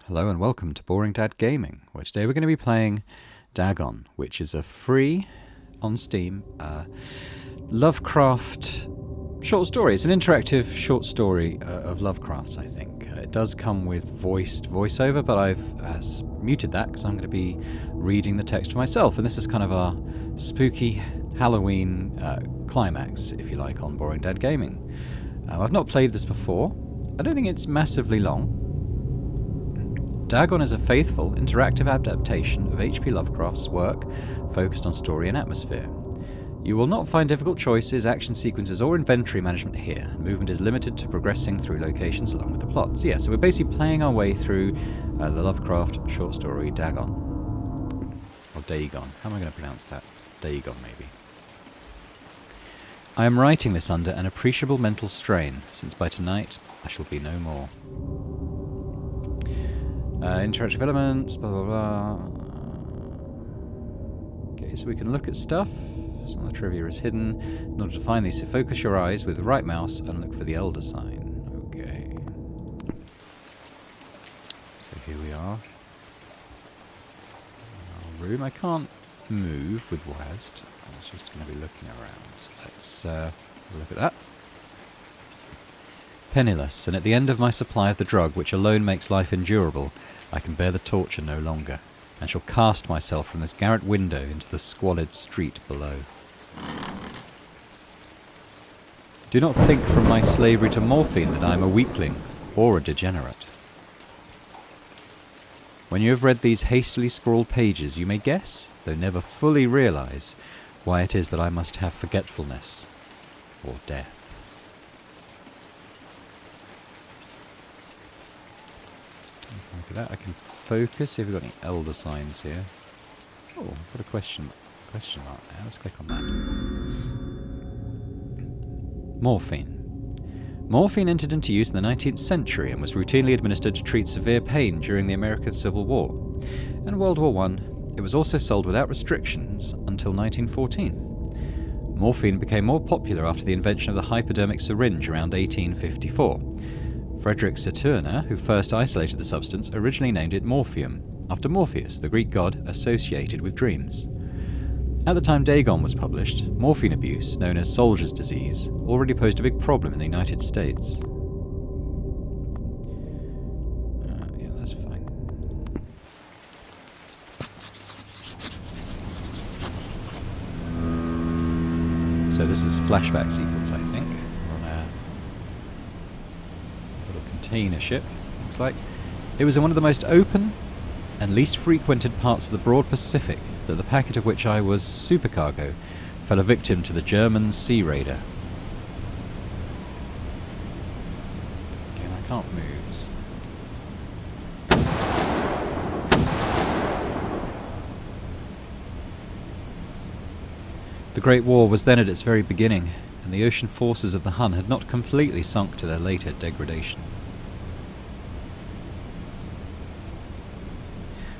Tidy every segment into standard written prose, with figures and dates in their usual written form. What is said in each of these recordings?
Hello and welcome to Boring Dad Gaming, where today we're going to be playing Dagon, which is a free, on Steam, Lovecraft short story. It's an interactive short story of Lovecraft's, I think. It does come with voiceover, but I've muted that because I'm going to be reading the text for myself, and this is kind of our spooky Halloween climax, if you like, on Boring Dad Gaming. I've not played this before. I don't think it's massively long. Dagon is a faithful, interactive adaptation of HP Lovecraft's work focused on story and atmosphere. You will not find difficult choices, action sequences, or inventory management here. Movement is limited to progressing through locations along with the plot. So yeah, so we're basically playing our way through the Lovecraft short story Dagon. Or Dagon. How am I going to pronounce that? Dagon, maybe. I am writing this under an appreciable mental strain, since by tonight I shall be no more. Interactive elements, blah blah blah. Okay, so we can look at stuff. Some of the trivia is hidden. In order to find these, so focus your eyes with the right mouse and look for the elder sign. Okay. So here we are. Our room. I can't move with Wyrd. I was just going to be looking around. So let's look at that. Penniless, and at the end of my supply of the drug which alone makes life endurable, I can bear the torture no longer, and shall cast myself from this garret window into the squalid street below. Do not think from my slavery to morphine that I am a weakling or a degenerate. When you have read these hastily scrawled pages, you may guess, though never fully realise, why it is that I must have forgetfulness or death. Look at that. I can focus. See if we've got any elder signs here. Oh, what a question mark there. Let's click on that. Morphine. Morphine entered into use in the 19th century and was routinely administered to treat severe pain during the American Civil War. In World War I, it was also sold without restrictions until 1914. Morphine became more popular after the invention of the hypodermic syringe around 1854. Frederick Saturna, who first isolated the substance, originally named it morphium, after Morpheus, the Greek god associated with dreams. At the time Dagon was published, morphine abuse, known as soldier's disease, already posed a big problem in the United States. Yeah, that's fine. So this is flashback sequence, I think. Container ship, looks like. It was in one of the most open and least frequented parts of the broad Pacific that the packet of which I was supercargo fell a victim to the German sea raider. Again, I can't move. The Great War was then at its very beginning, and the ocean forces of the Hun had not completely sunk to their later degradation.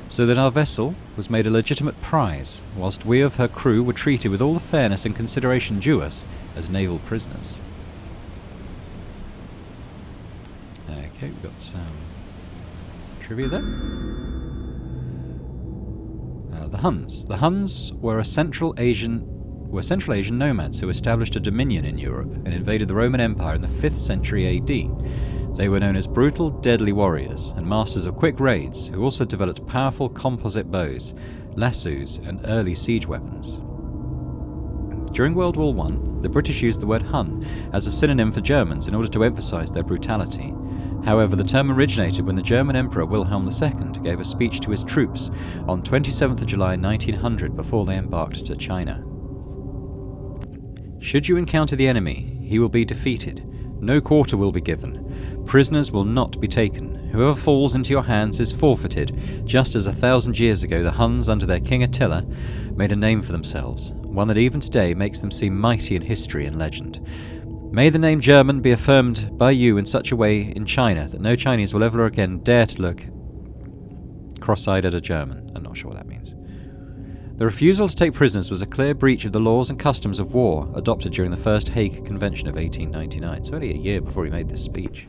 So that our vessel was made a legitimate prize, whilst we of her crew were treated with all the fairness and consideration due us as naval prisoners. Okay, we've got some trivia there. The Huns. The Huns were Central Asian nomads who established a dominion in Europe and invaded the Roman Empire in the 5th century AD. They were known as brutal, deadly warriors and masters of quick raids who also developed powerful composite bows, lassos, and early siege weapons. During World War I, the British used the word Hun as a synonym for Germans in order to emphasise their brutality. However, the term originated when the German Emperor Wilhelm II gave a speech to his troops on 27th of July 1900 before they embarked to China. Should you encounter the enemy, he will be defeated. No quarter will be given. Prisoners will not be taken. Whoever falls into your hands is forfeited, just as 1,000 years ago the Huns under their king Attila made a name for themselves, one that even today makes them seem mighty in history and legend. May the name German be affirmed by you in such a way in China that no Chinese will ever again dare to look cross-eyed at a German. I'm not sure what that means. The refusal to take prisoners was a clear breach of the laws and customs of war adopted during the First Hague Convention of 1899. It's only a year before he made this speech.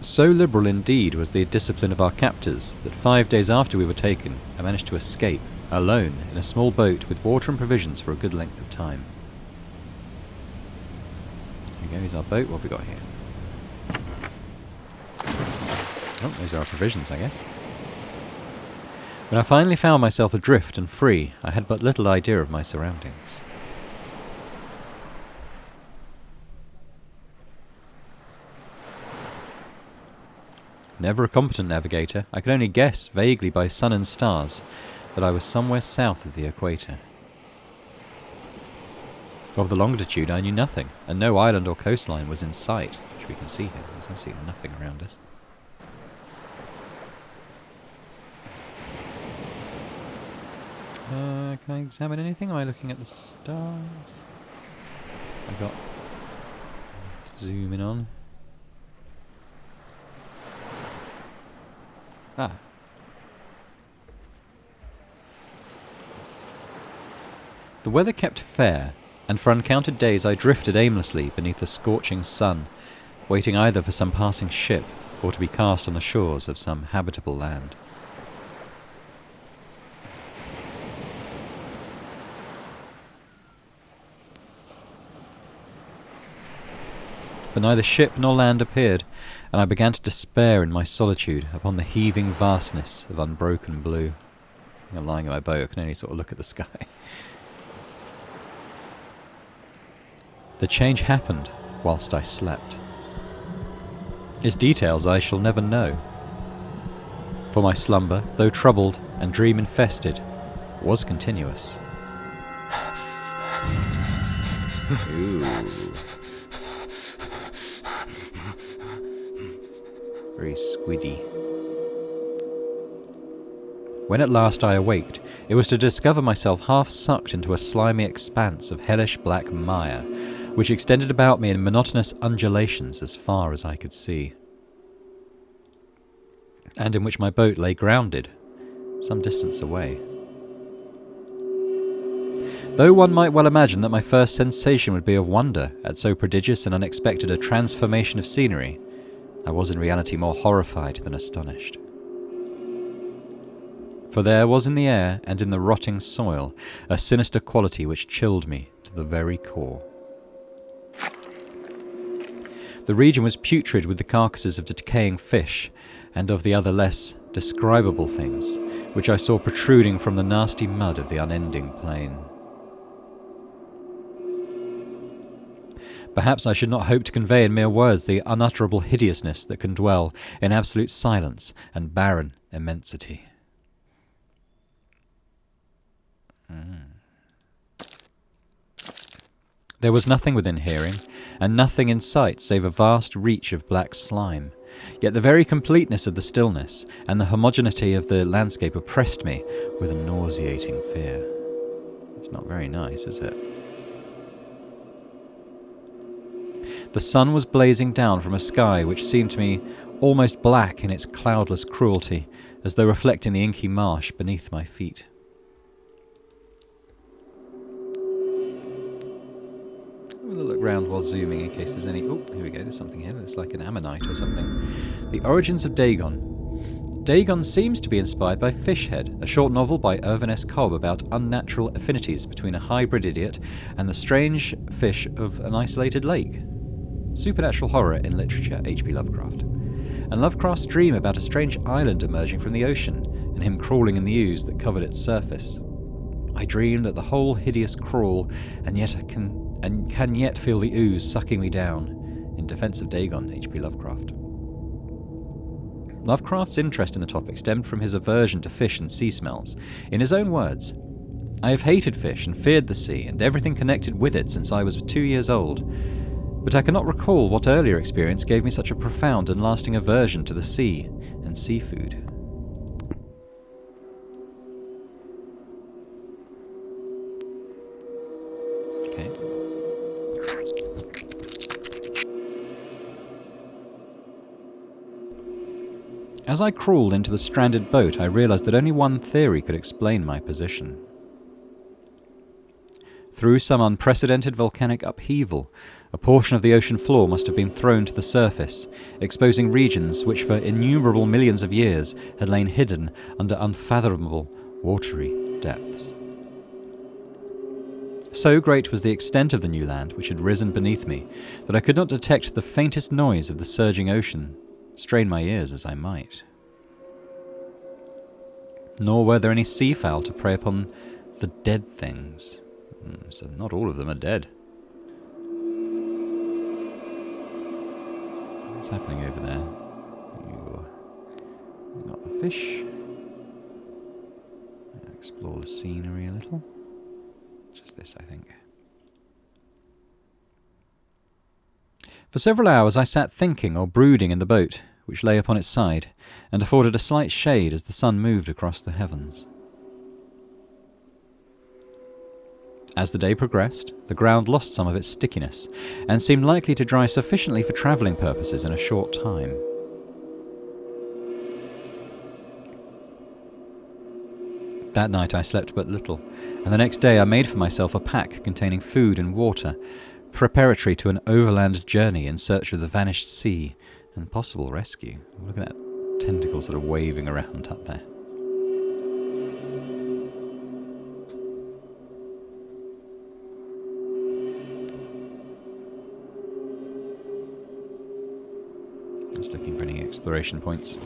So liberal indeed was the discipline of our captors that 5 days after we were taken, I managed to escape, alone, in a small boat with water and provisions for a good length of time. Here we go, here's our boat. What have we got here? Oh, those are our provisions, I guess. When I finally found myself adrift and free, I had but little idea of my surroundings. Never a competent navigator, I could only guess, vaguely by sun and stars, that I was somewhere south of the equator. Of the longitude I knew nothing, and no island or coastline was in sight, which we can see here. There's absolutely nothing around us. Can I examine anything? Am I looking at the stars? I got... zoom in on. Ah. The weather kept fair, and for uncounted days I drifted aimlessly beneath the scorching sun, waiting either for some passing ship or to be cast on the shores of some habitable land. But neither ship nor land appeared, and I began to despair in my solitude upon the heaving vastness of unbroken blue. I'm lying in my boat, I can only sort of look at the sky. The change happened whilst I slept. Its details I shall never know. For my slumber, though troubled and dream-infested, was continuous. Ooh. Very squiddy. When at last I awaked, it was to discover myself half sucked into a slimy expanse of hellish black mire, which extended about me in monotonous undulations as far as I could see, and in which my boat lay grounded, some distance away. Though one might well imagine that my first sensation would be of wonder at so prodigious and unexpected a transformation of scenery, I was in reality more horrified than astonished. For there was in the air and in the rotting soil a sinister quality which chilled me to the very core. The region was putrid with the carcasses of decaying fish and of the other less describable things which I saw protruding from the nasty mud of the unending plain. Perhaps I should not hope to convey in mere words the unutterable hideousness that can dwell in absolute silence and barren immensity. There was nothing within hearing, and nothing in sight save a vast reach of black slime. Yet the very completeness of the stillness and the homogeneity of the landscape oppressed me with a nauseating fear. It's not very nice, is it? The sun was blazing down from a sky which seemed to me almost black in its cloudless cruelty, as though reflecting the inky marsh beneath my feet. I'm going to look round while zooming in case there's any... Oh, here we go, there's something here. Looks like an ammonite or something. The Origins of Dagon. Dagon seems to be inspired by Fishhead, a short novel by Irvin S. Cobb about unnatural affinities between a hybrid idiot and the strange fish of an isolated lake. Supernatural horror in literature, HP Lovecraft. And Lovecraft's dream about a strange island emerging from the ocean, and him crawling in the ooze that covered its surface. I dreamed that the whole hideous crawl, and can yet feel the ooze sucking me down. In defense of Dagon, HP Lovecraft. Lovecraft's interest in the topic stemmed from his aversion to fish and sea smells. In his own words, "I have hated fish and feared the sea and everything connected with it since I was 2 years old. But I cannot recall what earlier experience gave me such a profound and lasting aversion to the sea and seafood." Okay. As I crawled into the stranded boat, I realized that only one theory could explain my position. Through some unprecedented volcanic upheaval, A portion of the ocean floor must have been thrown to the surface, exposing regions which for innumerable millions of years had lain hidden under unfathomable watery depths. So great was the extent of the new land which had risen beneath me that I could not detect the faintest noise of the surging ocean, strain my ears as I might. Nor were there any seafowl to prey upon the dead things. So not all of them are dead. What's happening over there? Got the fish. Explore the scenery a little. Just this, I think. For several hours I sat thinking or brooding in the boat, which lay upon its side, and afforded a slight shade as the sun moved across the heavens. As the day progressed, the ground lost some of its stickiness, and seemed likely to dry sufficiently for travelling purposes in a short time. That night I slept but little, and the next day I made for myself a pack containing food and water, preparatory to an overland journey in search of the vanished sea and possible rescue. Look at that tentacle sort of waving around up there. Just looking for any exploration points.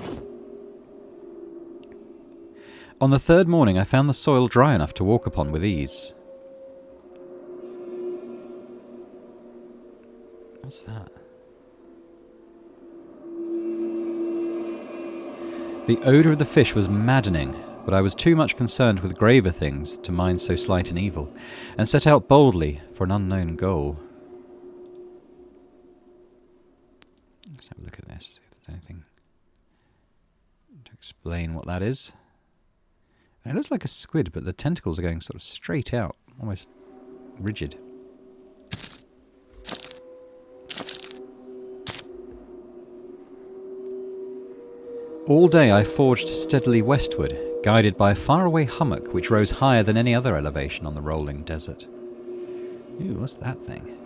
On the third morning I found the soil dry enough to walk upon with ease. What's that? The odour of the fish was maddening, but I was too much concerned with graver things to mind so slight an evil, and set out boldly for an unknown goal. Let's have a look at this, see if there's anything to explain what that is. It looks like a squid, but the tentacles are going sort of straight out, almost rigid. All day I forged steadily westward, guided by a faraway hummock which rose higher than any other elevation on the rolling desert. Ooh, what's that thing?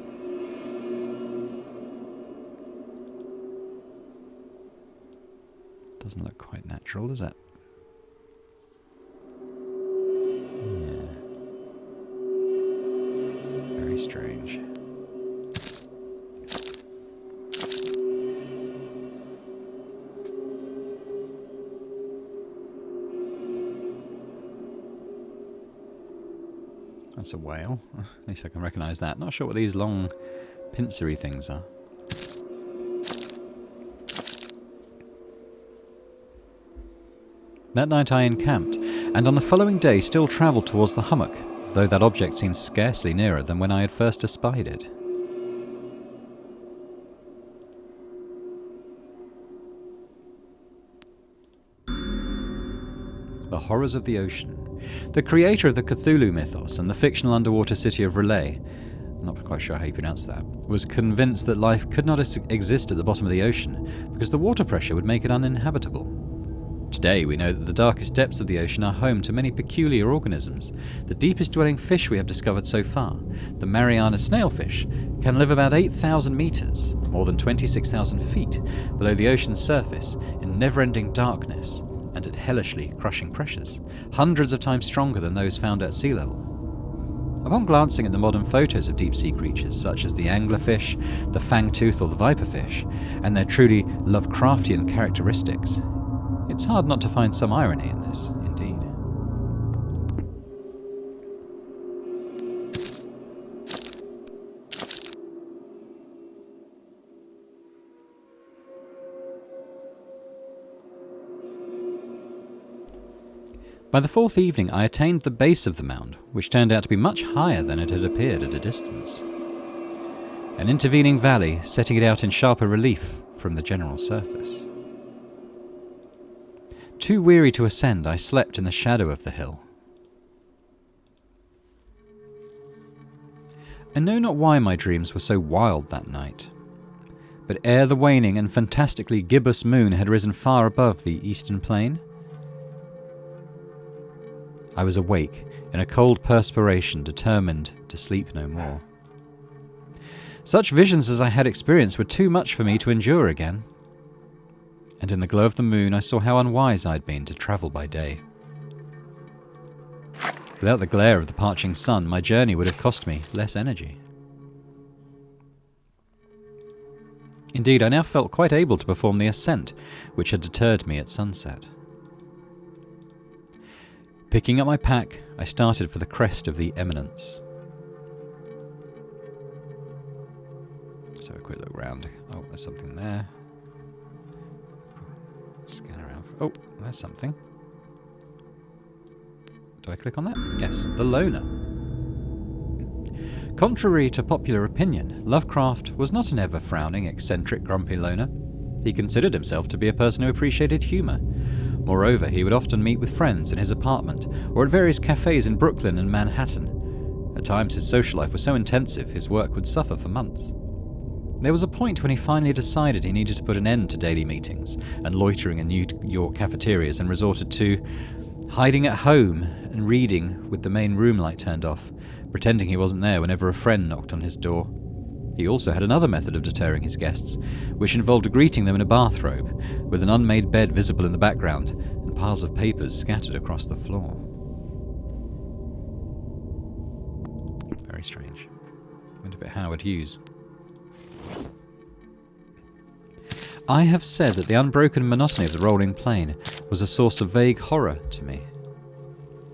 Doesn't look quite natural, does it? Yeah. Very strange. That's a whale. At least I can recognise that. Not sure what these long pincery things are. That night I encamped, and on the following day still travelled towards the hummock, though that object seemed scarcely nearer than when I had first espied it. The horrors of the ocean. The creator of the Cthulhu mythos and the fictional underwater city of Relay, I'm not quite sure how you pronounce that, was convinced that life could not exist at the bottom of the ocean because the water pressure would make it uninhabitable. Today we know that the darkest depths of the ocean are home to many peculiar organisms. The deepest dwelling fish we have discovered so far, the Mariana snailfish, can live about 8,000 metres, more than 26,000 feet, below the ocean's surface in never-ending darkness and at hellishly crushing pressures, hundreds of times stronger than those found at sea level. Upon glancing at the modern photos of deep-sea creatures such as the anglerfish, the fangtooth or the viperfish, and their truly Lovecraftian characteristics, it's hard not to find some irony in this, indeed. By the fourth evening I attained the base of the mound, which turned out to be much higher than it had appeared at a distance. An intervening valley setting it out in sharper relief from the general surface. Too weary to ascend, I slept in the shadow of the hill. I know not why my dreams were so wild that night, but ere the waning and fantastically gibbous moon had risen far above the eastern plain, I was awake in a cold perspiration, determined to sleep no more. Such visions as I had experienced were too much for me to endure again. And in the glow of the moon I saw how unwise I'd been to travel by day. Without the glare of the parching sun, my journey would have cost me less energy. Indeed, I now felt quite able to perform the ascent, which had deterred me at sunset. Picking up my pack, I started for the crest of the eminence. Let's have a quick look round. Oh, there's something there. Scan around. Oh, there's something. Do I click on that? Yes, the loner. Contrary to popular opinion, Lovecraft was not an ever-frowning, eccentric, grumpy loner. He considered himself to be a person who appreciated humour. Moreover, he would often meet with friends in his apartment, or at various cafes in Brooklyn and Manhattan. At times his social life was so intensive, his work would suffer for months. There was a point when he finally decided he needed to put an end to daily meetings and loitering in New York cafeterias, and resorted to hiding at home and reading with the main room light turned off, pretending he wasn't there whenever a friend knocked on his door. He also had another method of deterring his guests, which involved greeting them in a bathrobe, with an unmade bed visible in the background and piles of papers scattered across the floor. Very strange. Went a bit Howard Hughes. I have said that the unbroken monotony of the rolling plain was a source of vague horror to me.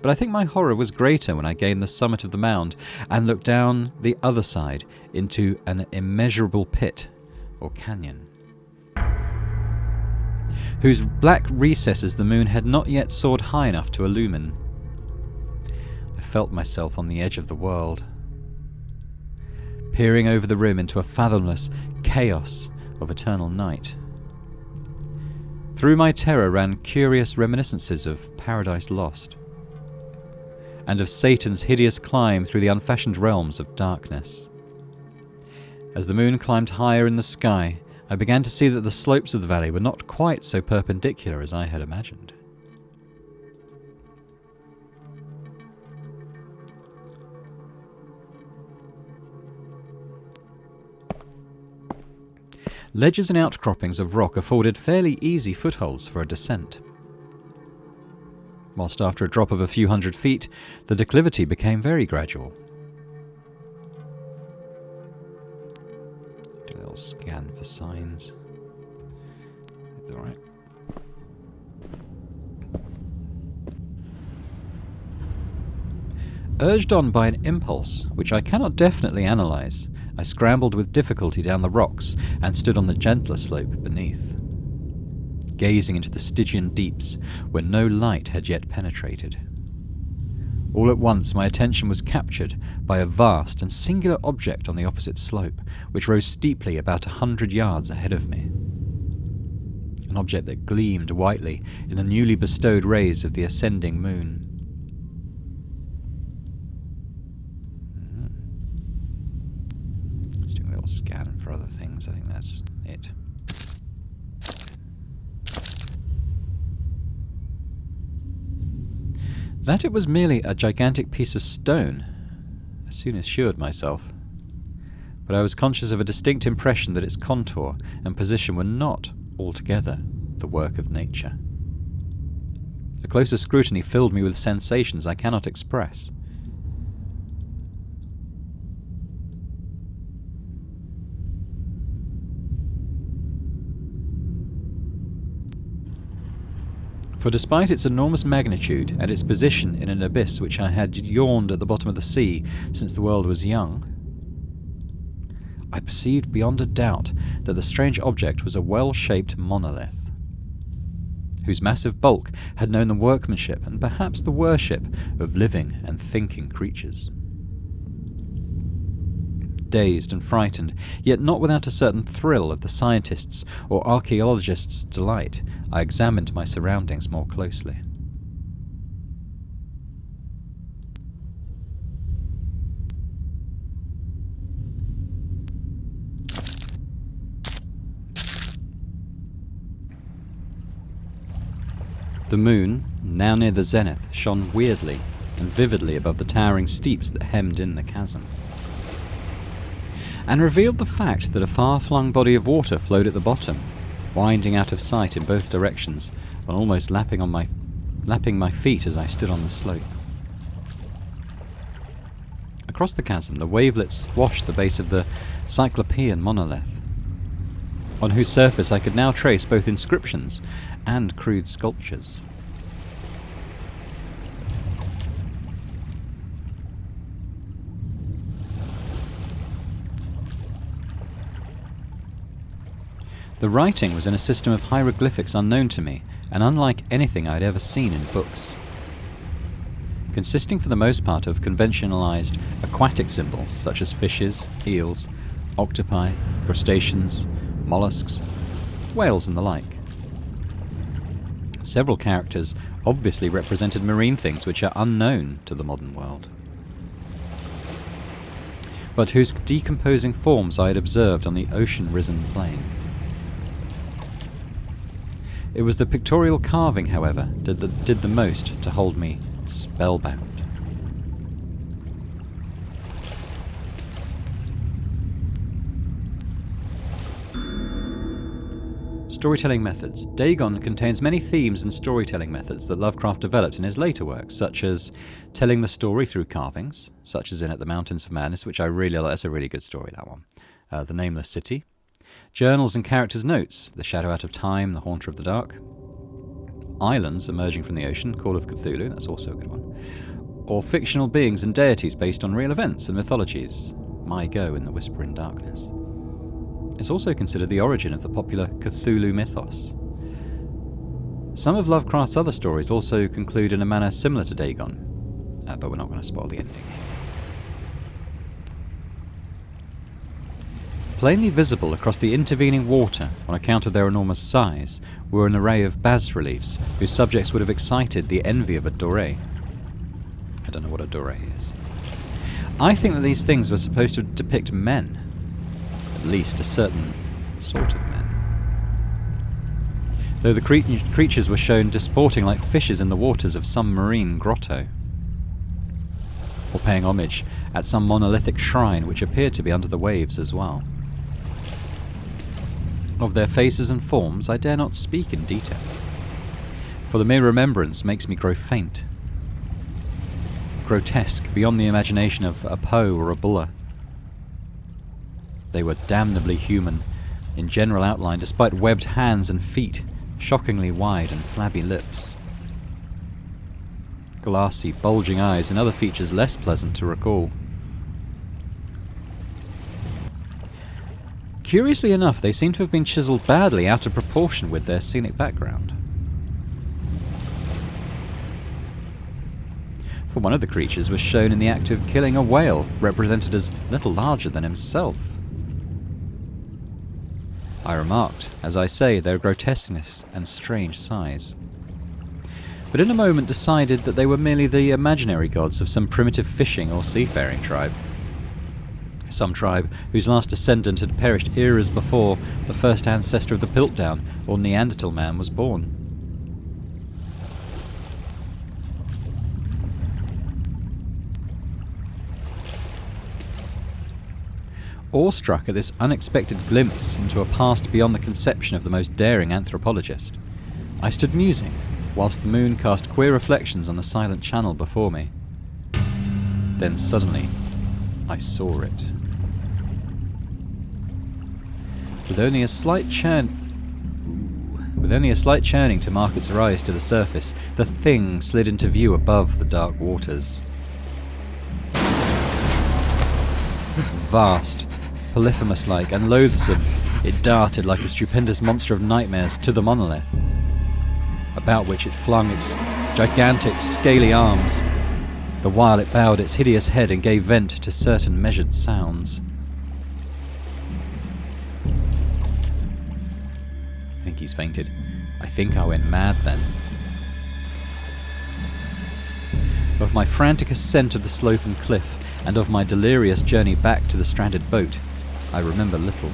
But I think my horror was greater when I gained the summit of the mound and looked down the other side into an immeasurable pit, or canyon, whose black recesses the moon had not yet soared high enough to illumine. I felt myself on the edge of the world, peering over the rim into a fathomless chaos of eternal night. Through my terror ran curious reminiscences of Paradise Lost, and of Satan's hideous climb through the unfashioned realms of darkness. As the moon climbed higher in the sky, I began to see that the slopes of the valley were not quite so perpendicular as I had imagined. Ledges and outcroppings of rock afforded fairly easy footholds for a descent, whilst after a drop of a few hundred feet, the declivity became very gradual. Do a little scan for signs. Alright. Urged on by an impulse, which I cannot definitely analyse, I scrambled with difficulty down the rocks and stood on the gentler slope beneath, gazing into the Stygian deeps where no light had yet penetrated. All at once my attention was captured by a vast and singular object on the opposite slope, which rose steeply about 100 yards ahead of me. An object that gleamed whitely in the newly bestowed rays of the ascending moon. Just doing a little scan for other things. I think that's it. That it was merely a gigantic piece of stone, I soon assured myself, but I was conscious of a distinct impression that its contour and position were not altogether the work of nature. A closer scrutiny filled me with sensations I cannot express. For despite its enormous magnitude and its position in an abyss which I had yawned at the bottom of the sea since the world was young, I perceived beyond a doubt that the strange object was a well-shaped monolith, whose massive bulk had known the workmanship and perhaps the worship of living and thinking creatures. Dazed and frightened, yet not without a certain thrill of the scientist's or archaeologist's delight, I examined my surroundings more closely. The moon, now near the zenith, shone weirdly and vividly above the towering steeps that hemmed in the chasm. and revealed the fact that a far-flung body of water flowed at the bottom, winding out of sight in both directions, and almost lapping my feet as I stood on the slope. Across the chasm, the wavelets washed the base of the Cyclopean monolith, on whose surface I could now trace both inscriptions and crude sculptures. The writing was in a system of hieroglyphics unknown to me, and unlike anything I had ever seen in books. Consisting for the most part of conventionalized aquatic symbols such as fishes, eels, octopi, crustaceans, mollusks, whales and the like. Several characters obviously represented marine things which are unknown to the modern world, but whose decomposing forms I had observed on the ocean-risen plain. It was the pictorial carving, however, that did the most to hold me spellbound. Storytelling methods. Dagon contains many themes and storytelling methods that Lovecraft developed in his later works, such as telling the story through carvings, such as in At the Mountains of Madness, which I really like. That's a really good story, that one. The Nameless City. Journals and characters' notes, The Shadow Out of Time, The Haunter of the Dark. Islands emerging from the ocean, Call of Cthulhu, that's also a good one. Or fictional beings and deities based on real events and mythologies, My Go in The Whisper in Darkness. It's also considered the origin of the popular Cthulhu mythos. Some of Lovecraft's other stories also conclude in a manner similar to Dagon, but we're not going to spoil the ending. Plainly visible across the intervening water, on account of their enormous size, were an array of bas-reliefs whose subjects would have excited the envy of a doré. I don't know what a doré is. I think that these things were supposed to depict men, at least a certain sort of men. Though the creatures were shown disporting like fishes in the waters of some marine grotto, or paying homage at some monolithic shrine which appeared to be under the waves as well. Of their faces and forms I dare not speak in detail, for the mere remembrance makes me grow faint. Grotesque beyond the imagination of a Poe or a Buller. They were damnably human in general outline, despite webbed hands and feet, shockingly wide and flabby lips. Glassy, bulging eyes and other features less pleasant to recall. Curiously enough, they seem to have been chiseled badly out of proportion with their scenic background. For one of the creatures was shown in the act of killing a whale, represented as little larger than himself. I remarked, as I say, their grotesqueness and strange size, but in a moment decided that they were merely the imaginary gods of some primitive fishing or seafaring tribe. Some tribe whose last descendant had perished eras before the first ancestor of the Piltdown or Neanderthal man was born. Awestruck at this unexpected glimpse into a past beyond the conception of the most daring anthropologist, I stood musing, whilst the moon cast queer reflections on the silent channel before me. Then suddenly, I saw it. With only a slight churning to mark its rise to the surface, the thing slid into view above the dark waters. Vast, Polyphemus-like and loathsome, it darted like a stupendous monster of nightmares to the monolith, about which it flung its gigantic, scaly arms, the while it bowed its hideous head and gave vent to certain measured sounds. I think he's fainted. I think I went mad then. Of my frantic ascent of the slope and cliff, and of my delirious journey back to the stranded boat, I remember little.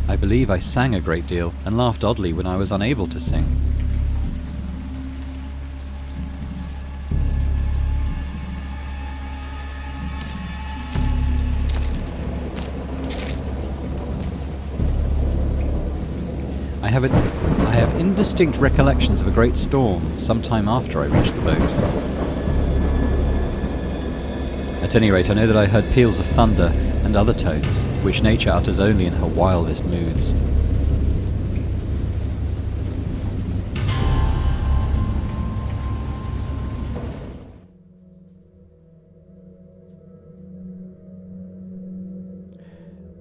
I I believe I sang a great deal and laughed oddly when I was unable to sing. I have indistinct recollections of a great storm some time after I reached the boat. At any rate, I know that I heard peals of thunder and other tones, which nature utters only in her wildest moods.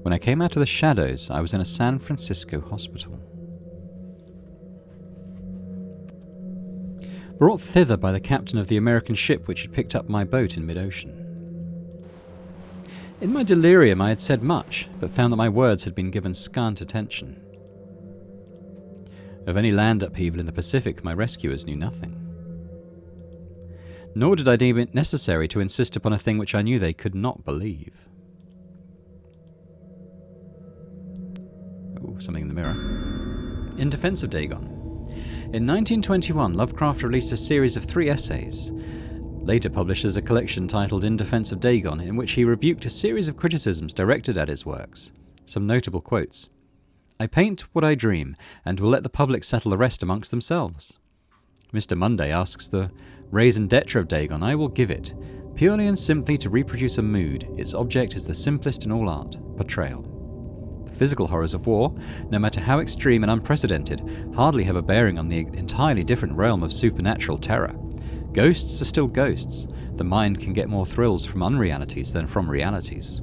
When I came out of the shadows, I was in a San Francisco hospital. Brought thither by the captain of the American ship which had picked up my boat in mid-ocean. In my delirium I had said much, but found that my words had been given scant attention. Of any land upheaval in the Pacific my rescuers knew nothing. Nor did I deem it necessary to insist upon a thing which I knew they could not believe. Oh, something in the mirror. In defense of Dagon. In 1921, Lovecraft released a series of 3 essays, later published as a collection titled In Defense of Dagon, in which he rebuked a series of criticisms directed at his works. Some notable quotes. "I paint what I dream, and will let the public settle the rest amongst themselves. Mr. Monday asks the raison d'etre of Dagon, I will give it, purely and simply to reproduce a mood. Its object is the simplest in all art, portrayal. The physical horrors of war, no matter how extreme and unprecedented, hardly have a bearing on the entirely different realm of supernatural terror. Ghosts are still ghosts. The mind can get more thrills from unrealities than from realities."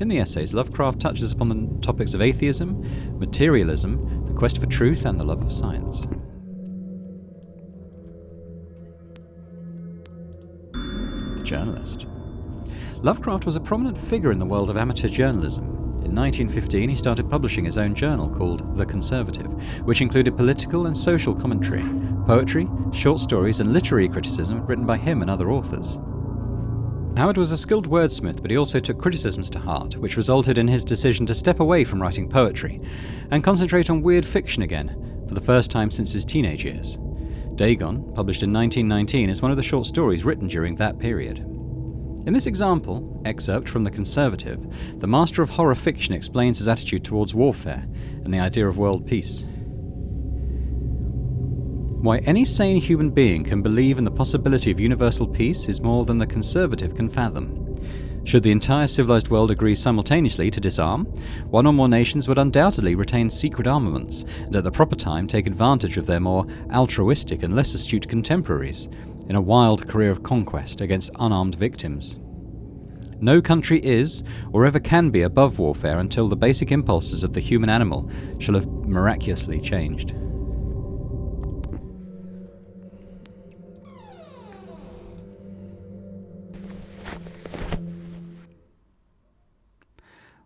In the essays, Lovecraft touches upon the topics of atheism, materialism, the quest for truth, and the love of science. The journalist. Lovecraft was a prominent figure in the world of amateur journalism. In 1915, he started publishing his own journal called The Conservative, which included political and social commentary, poetry, short stories, and literary criticism written by him and other authors. Howard was a skilled wordsmith, but he also took criticisms to heart, which resulted in his decision to step away from writing poetry and concentrate on weird fiction again, for the first time since his teenage years. Dagon, published in 1919, is one of the short stories written during that period. In this excerpt from The Conservative, the master of horror fiction explains his attitude towards warfare and the idea of world peace. Why any sane human being can believe in the possibility of universal peace is more than the Conservative can fathom. Should the entire civilized world agree simultaneously to disarm, one or more nations would undoubtedly retain secret armaments and at the proper time take advantage of their more altruistic and less astute contemporaries in a wild career of conquest against unarmed victims. No country is, or ever can be, above warfare until the basic impulses of the human animal shall have miraculously changed.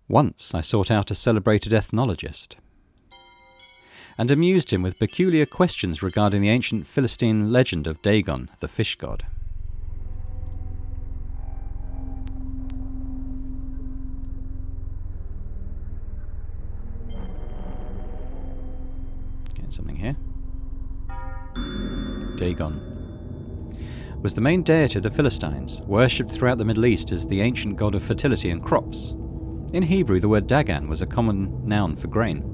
Once I sought out a celebrated ethnologist and amused him with peculiar questions regarding the ancient Philistine legend of Dagon, the fish god. Getting something here. Dagon was the main deity of the Philistines, worshipped throughout the Middle East as the ancient god of fertility and crops. In Hebrew, the word Dagon was a common noun for grain.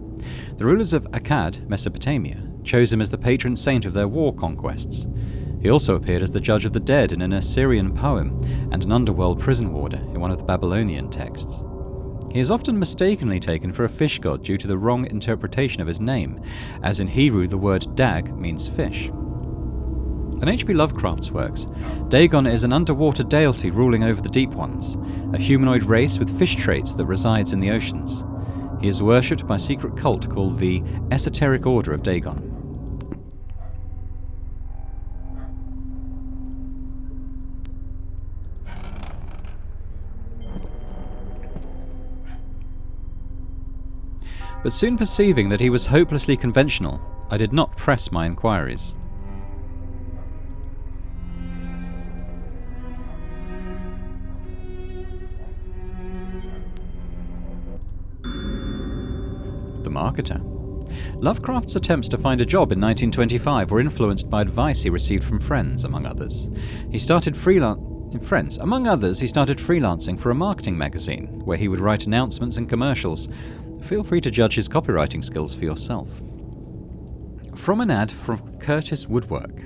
The rulers of Akkad, Mesopotamia, chose him as the patron saint of their war conquests. He also appeared as the judge of the dead in an Assyrian poem and an underworld prison warder in one of the Babylonian texts. He is often mistakenly taken for a fish god due to the wrong interpretation of his name, as in Hebrew the word dag means fish. In HP Lovecraft's works, Dagon is an underwater deity ruling over the deep ones, a humanoid race with fish traits that resides in the oceans. He is worshipped by a secret cult called the Esoteric Order of Dagon. But soon perceiving that he was hopelessly conventional, I did not press my inquiries. The marketer. Lovecraft's attempts to find a job in 1925 were influenced by advice he received from friends, among others. He started freelancing for a marketing magazine, where he would write announcements and commercials. Feel free to judge his copywriting skills for yourself. From an ad from Curtis Woodwork.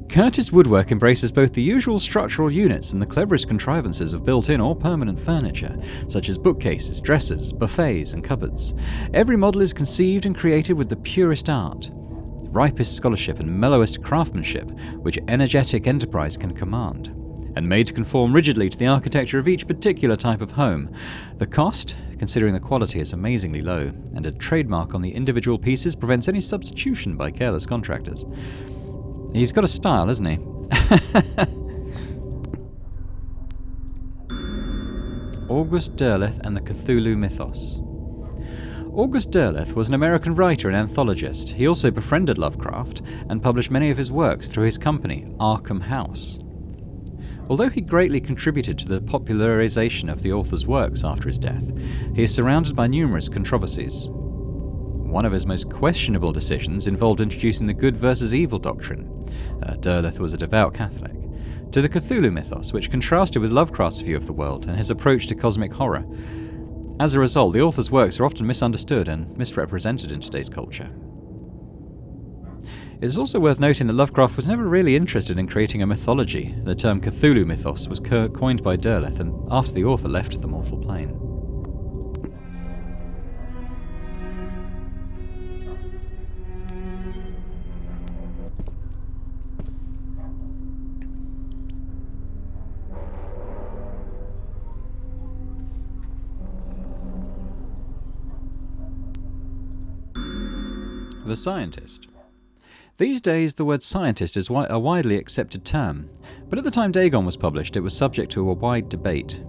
Curtis Woodwork embraces both the usual structural units and the cleverest contrivances of built-in or permanent furniture, such as bookcases, dressers, buffets, and cupboards. Every model is conceived and created with the purest art, ripest scholarship, and mellowest craftsmanship which energetic enterprise can command, and made to conform rigidly to the architecture of each particular type of home. The cost, considering the quality, is amazingly low, and a trademark on the individual pieces prevents any substitution by careless contractors. He's got a style, hasn't he? August Derleth and the Cthulhu Mythos. August Derleth was an American writer and anthologist. He also befriended Lovecraft and published many of his works through his company, Arkham House. Although he greatly contributed to the popularization of the author's works after his death, he is surrounded by numerous controversies. One of his most questionable decisions involved introducing the good versus evil doctrine. Derleth was a devout Catholic, to the Cthulhu mythos, which contrasted with Lovecraft's view of the world and his approach to cosmic horror. As a result, the author's works are often misunderstood and misrepresented in today's culture. It is also worth noting that Lovecraft was never really interested in creating a mythology. The term Cthulhu mythos was coined by Derleth and after the author left the mortal plane. The scientist. These days, the word scientist is a widely accepted term, but at the time Dagon was published, it was subject to a wide debate.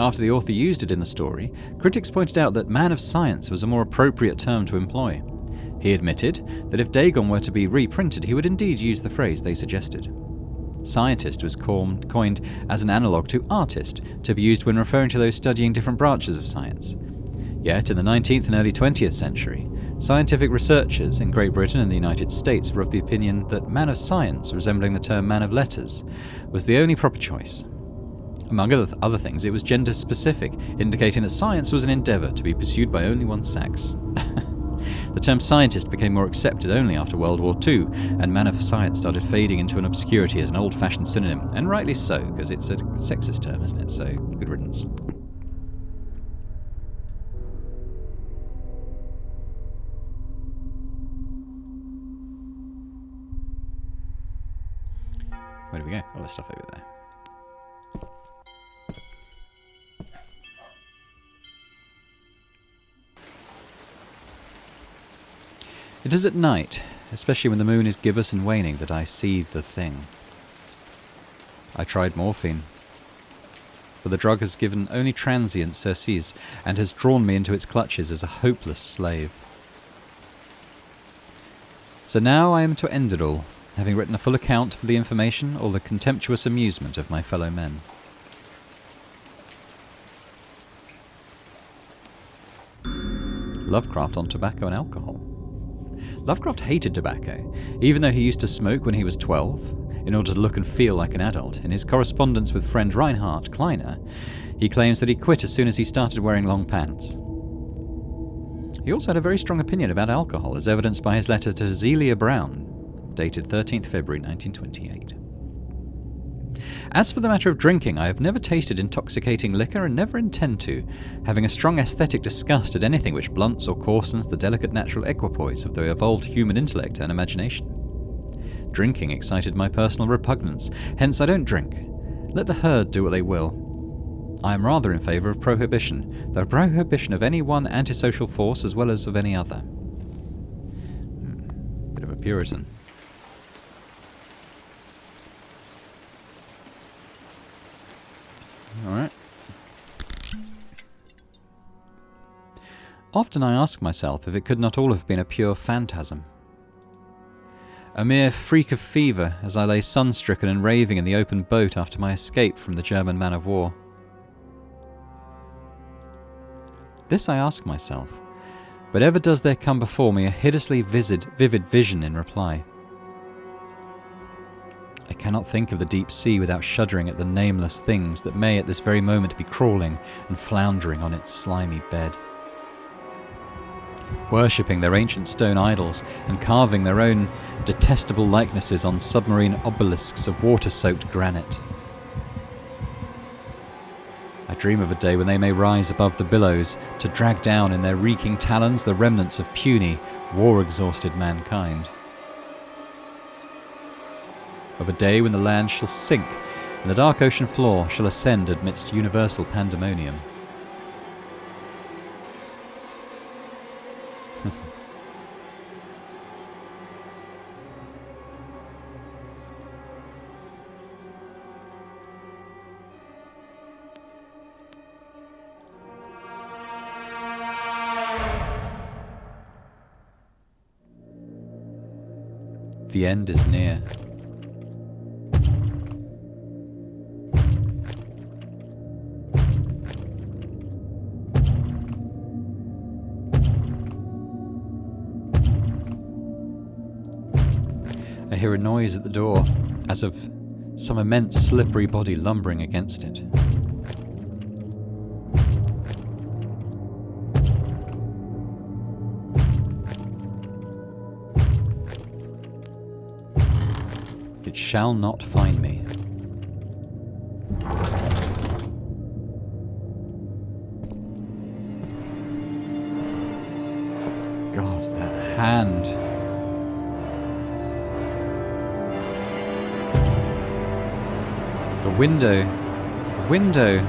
After the author used it in the story, critics pointed out that man of science was a more appropriate term to employ. He admitted that if Dagon were to be reprinted, he would indeed use the phrase they suggested. Scientist was coined as an analogue to artist, to be used when referring to those studying different branches of science. Yet, in the 19th and early 20th century, scientific researchers in Great Britain and the United States were of the opinion that man of science, resembling the term man of letters, was the only proper choice. Among other things, it was gender-specific, indicating that science was an endeavour to be pursued by only one sex. The term scientist became more accepted only after World War II, and man of science started fading into an obscurity as an old-fashioned synonym, and rightly so, because it's a sexist term, isn't it? So, good riddance. Where do we go? Oh, there's stuff over there. It is at night, especially when the moon is gibbous and waning, that I see the thing. I tried morphine, but the drug has given only transient surcease and has drawn me into its clutches as a hopeless slave. So now I am to end it all, having written a full account for the information or the contemptuous amusement of my fellow men. Lovecraft on tobacco and alcohol. Lovecraft hated tobacco, even though he used to smoke when he was 12, in order to look and feel like an adult. In his correspondence with friend Reinhard Kleiner, he claims that he quit as soon as he started wearing long pants. He also had a very strong opinion about alcohol, as evidenced by his letter to Zelia Brown, dated 13th February 1928. As for the matter of drinking, I have never tasted intoxicating liquor and never intend to, having a strong aesthetic disgust at anything which blunts or coarsens the delicate natural equipoise of the evolved human intellect and imagination. Drinking excited my personal repugnance, hence I don't drink. Let the herd do what they will. I am rather in favour of prohibition, the prohibition of any one antisocial force as well as of any other. Bit of a Puritan. Alright. Often I ask myself if it could not all have been a pure phantasm. A mere freak of fever as I lay sun-stricken and raving in the open boat after my escape from the German man of war. This I ask myself, But ever does there come before me a hideously vivid vision in reply. I cannot think of the deep sea without shuddering at the nameless things that may at this very moment be crawling and floundering on its slimy bed, worshipping their ancient stone idols and carving their own detestable likenesses on submarine obelisks of water-soaked granite. I dream of a day when they may rise above the billows to drag down in their reeking talons the remnants of puny, war-exhausted mankind. Of a day when the land shall sink and the dark ocean floor shall ascend amidst universal pandemonium. The end is near. I hear a noise at the door, as of some immense slippery body lumbering against it. It shall not find me. God, that hand. The window. The window.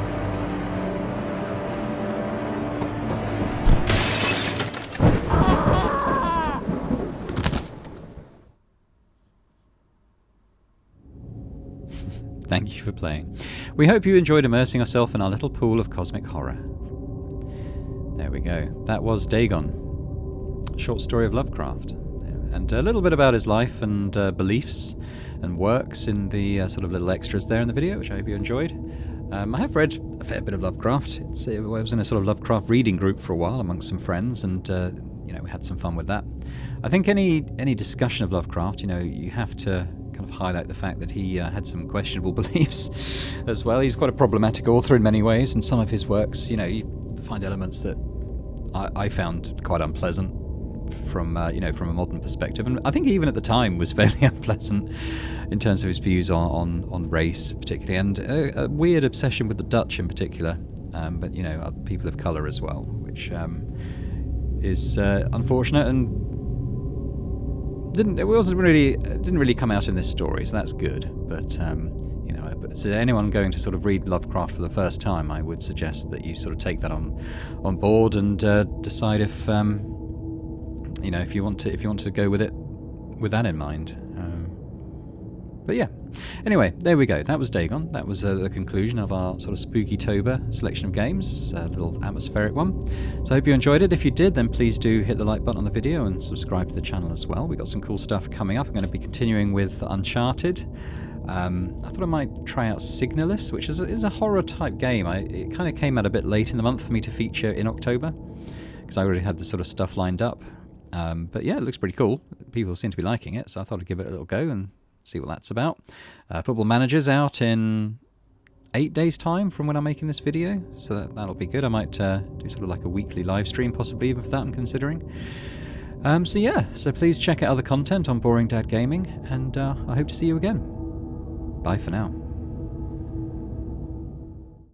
Thank you for playing. We hope you enjoyed immersing yourself in our little pool of cosmic horror. There we go. That was Dagon, a short story of Lovecraft. And a little bit about his life and beliefs and works in the sort of little extras there in the video, which I hope you enjoyed. I have read a fair bit of Lovecraft. I was in a sort of Lovecraft reading group for a while amongst some friends, and we had some fun with that. I think any discussion of Lovecraft, you have to kind of highlight the fact that he had some questionable beliefs as well. He's quite a problematic author in many ways, and some of his works, you find elements that I found quite unpleasant from from a modern perspective, and I think even at the time was fairly unpleasant in terms of his views on race particularly, and a weird obsession with the Dutch in particular, but people of colour as well, which is unfortunate and didn't really come out in this story, so that's good. But to anyone going to sort of read Lovecraft for the first time, I would suggest that you sort of take that on board and decide if if you want to go with it with that in mind. But yeah, anyway, there we go. That was Dagon. That was the conclusion of our sort of Spooky-tober selection of games, a little atmospheric one. So I hope you enjoyed it. If you did, then please do hit the like button on the video and subscribe to the channel as well. We've got some cool stuff coming up. I'm going to be continuing with Uncharted. I thought I might try out Signalis, which is a horror type game. It kind of came out a bit late in the month for me to feature in October, because I already had the sort of stuff lined up. But yeah, it looks pretty cool. People seem to be liking it, so I thought I'd give it a little go and see what that's about. Football Manager's out in 8 days' time from when I'm making this video, so that'll be good. I might do sort of like a weekly live stream, possibly, even for that I'm considering. So please check out other content on Boring Dad Gaming, and I hope to see you again. Bye for now.